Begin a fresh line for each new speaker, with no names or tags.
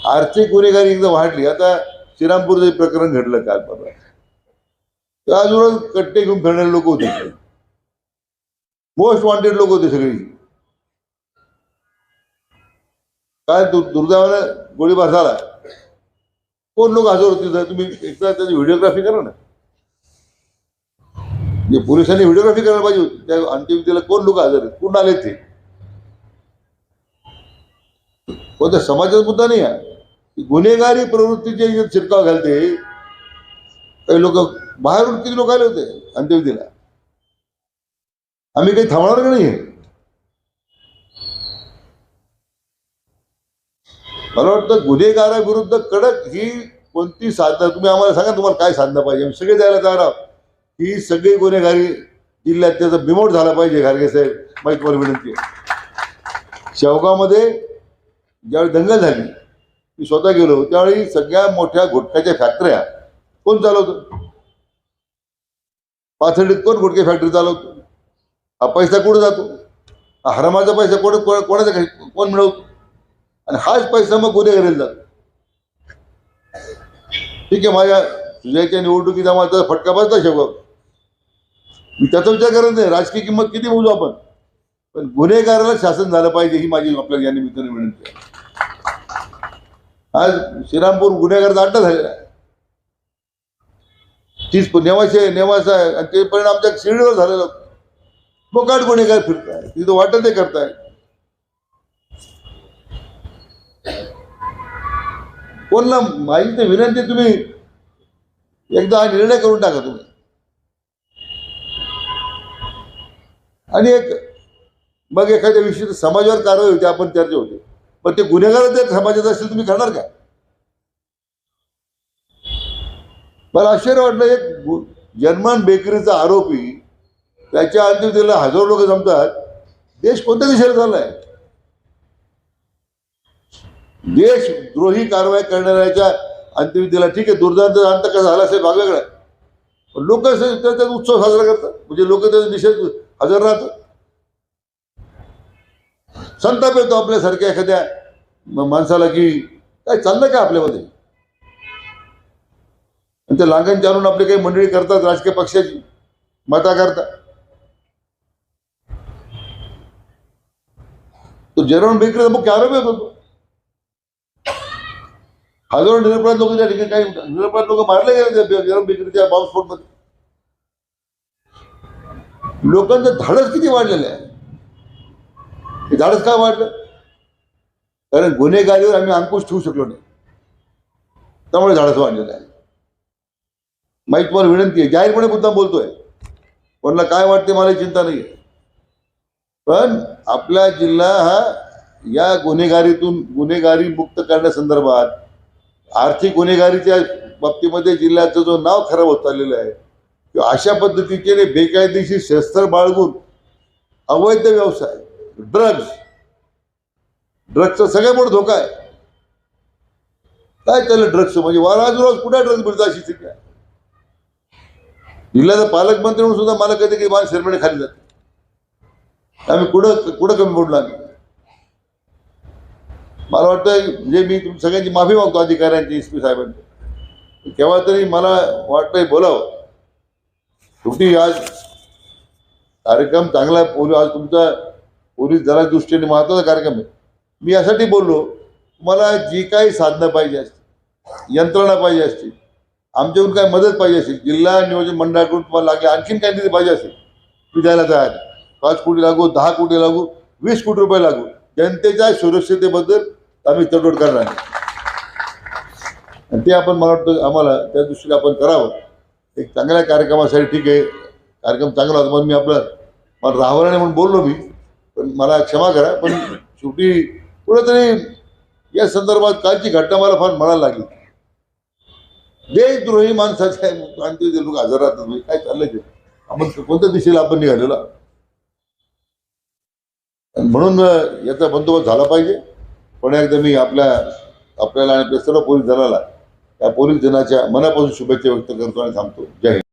आर्थिक गुन्हेगारी एकदा वाढली. आता श्रीरामपूरचं प्रकरण घडलं काल परवा, त्याजवळ कट्टे घेऊन फिरणारे लोक होते, मोस्ट वॉन्टेड लोक होते सगळी. काय दुर्दैवानं गोळीबार झाला, कोण लोक हजर होते? तुम्ही एकदा त्याची व्हिडिओग्राफी करा ना. पोलिसांनी व्हिडिओग्राफी करायला पाहिजे होती. त्या अंत्यविधीला कोण लोक हजर आहेत, कोण आले ते? कोणत्या समाजाचा मुद्दा नाही आहे. गुन्हेगारी प्रवृत्तीचे शिरकाव घालते. काही लोक बाहेरून किती लोक आले होते अंत्यविधीला. आम्ही काही थांबणार का नाही? मला वाटतं गुन्हेगाराविरुद्ध कडक ही कोणती साधनं, तुम्ही आम्हाला सांगा तुम्हाला काय साधनं पाहिजे. आम्ही सगळे द्यायला तयार आहोत. ही सगळी गुन्हेगारी जिल्ह्यात त्याचा बिमोड झाला पाहिजे. खारगे साहेब, माहिती मला विनंती आहे. शेवगावमध्ये ज्यावेळी दंगल झाली, मी स्वतः गेलो, त्यावेळी सगळ्या मोठ्या गुटख्याच्या फॅक्टऱ्या कोण चालवतो? पाथर्डीत कोण गुटखे फॅक्टरी चालवतो? हा पैसा कुठं जातो? हा हरामाचा पैसा कोणाचा कोण मिळवतो? आणि हाच पैसा मग गुन्हेगारीला जातो. ठीक आहे, माझ्या तुझ्याच्या निवडणुकीचा माझा फटका बसला शेवगाव, मी त्याचा विचार करत नाही. राजकीय किंमत किती मोजू आपण, पण गुन्हेगाराला शासन झालं पाहिजे ही माझी आपल्याला या निमित्ताने विनंती आहे. आज श्रीरामपूर गुन्हेगाराचा अड्डा झालेला आहे. तीच नेवासा आहे आणि ते परिणाम आमच्या शिर्डीवर झालेला. मोकाट गुन्हेगार फिरताय, तिथं वाटत ते करताय. कोणला माझी ते विनंती, तुम्ही एकदा हा निर्णय करून टाका तुम्ही. आणि मग एखाद्या विषयी समाजावर कारवाई होती, आपण चर्चा होते. पण ते गुन्हेगार जर समाजात असतील तुम्ही करणार का? मला आश्चर्य वाटलं, एक जर्मन बेकरीचा आरोपी, त्याच्या अंत्यविधीला हजारो लोक जमतात. देश कोणत्या दिशेला चाललाय? देशद्रोही कारवाई करणाऱ्याच्या अंत्यविधीला ठीक आहे, दुर्दैवाचा अंत कसा झाला असेल वेगळा आहे, पण लोक त्याचा उत्सव साजरा करतात. म्हणजे लोक त्याचा निषेध हजर राहतात. संताप येतो आपल्यासारख्या एखाद्या माणसाला की काय चाललं का आपल्यामध्ये. आणि ते लांघन चालून आपली काही मंडळी करतात राजकीय पक्षाची मता करता. तो जर्मन बेकरीचा मुख्य आरोपी होतो. हजारो निरपराध लोक त्या ठिकाणी, काही निरपराध लोक मारले गेले त्या जर्मन बेकरीच्या बॉम्बस्फोटमध्ये. लोकांचं धाडस किती वाढलेलं आहे. हे धाडस काय वाढलं? कारण गुन्हेगारीवर आम्ही अंकुश ठेवू शकलो नाही, त्यामुळे धाडस वाढलेलं आहे. माहीत तुम्हाला विनंती आहे, जाहीरपणे मुद्दाम बोलतोय. कोणाला काय वाटते मला चिंता नाही, पण आपला जिल्हा हा या गुन्हेगारी मुक्त करण्यासंदर्भात, आर्थिक गुन्हेगारीच्या बाबतीमध्ये जिल्ह्याचं जो नाव खराब होत चाललेलं आहे, किंवा अशा पद्धतीचे बेकायदेशीर शस्त्र बाळगून अवैध व्यवसाय, ड्रग्सचा सगळ्यात मोठा धोका आहे. काय चाललं ड्रग्स म्हणजे रोज कुठे ड्रग्स मिळतात अशी स्थिती आहे. जिल्ह्याचा पालकमंत्री म्हणून सुद्धा मला कधी मान शर्मणे खाली जाते. आम्ही कुठं कमी पडलो आम्ही. मला वाटतं म्हणजे मी सगळ्यांची माफी मागतो, अधिकाऱ्यांची, SP साहेबांची. केव्हा तरी मला वाटतंय बोलावं. शेवटी आज कार्यक्रम चांगला आहे. आज तुमचा पोलीस दलाच्या दृष्टीने महत्वाचा कार्यक्रम आहे. मी यासाठी बोललो, तुम्हाला जी काही साधनं पाहिजे असते, यंत्रणा पाहिजे असते, आमच्याकडून काय मदत पाहिजे असेल, जिल्हा नियोजन मंडळाकडून तुम्हाला लागले आणखीन काही निधी पाहिजे असेल, मी द्यायला तयार. 5 कोटी लागू, 10 कोटी लागू, 20 कोटी रुपये लागू, जनतेच्या सुरक्षिततेबद्दल आम्ही तडजोड करणार. आणि ते आपण मला वाटतं आम्हाला त्या दृष्टीने आपण करावं. एक चांगल्या कार्यक्रमासाठी ठीक आहे, कार्यक्रम चांगला होता, पण मी मला राहावं नाही म्हणून बोललो मी, पण मला क्षमा करा. पण शेवटी कुठेतरी या संदर्भात कालची घटना मला फार म्हणायला लागली. देशद्रोही माणसाच्या अंत्यविधी लोक हजर राहतात. म्हणजे काय चाललंय ते, आपण कोणत्या दिशेला आपण निघालेलो. म्हणून याचा बंदोबस्त झाला पाहिजे. पण एकदा मी आपल्याला आणि आपल्या सर्व पोलीस दलाला या पोलीस दिनाच्या मनापासून शुभेच्छा व्यक्त करतो आणि थांबतो. जय हिंद.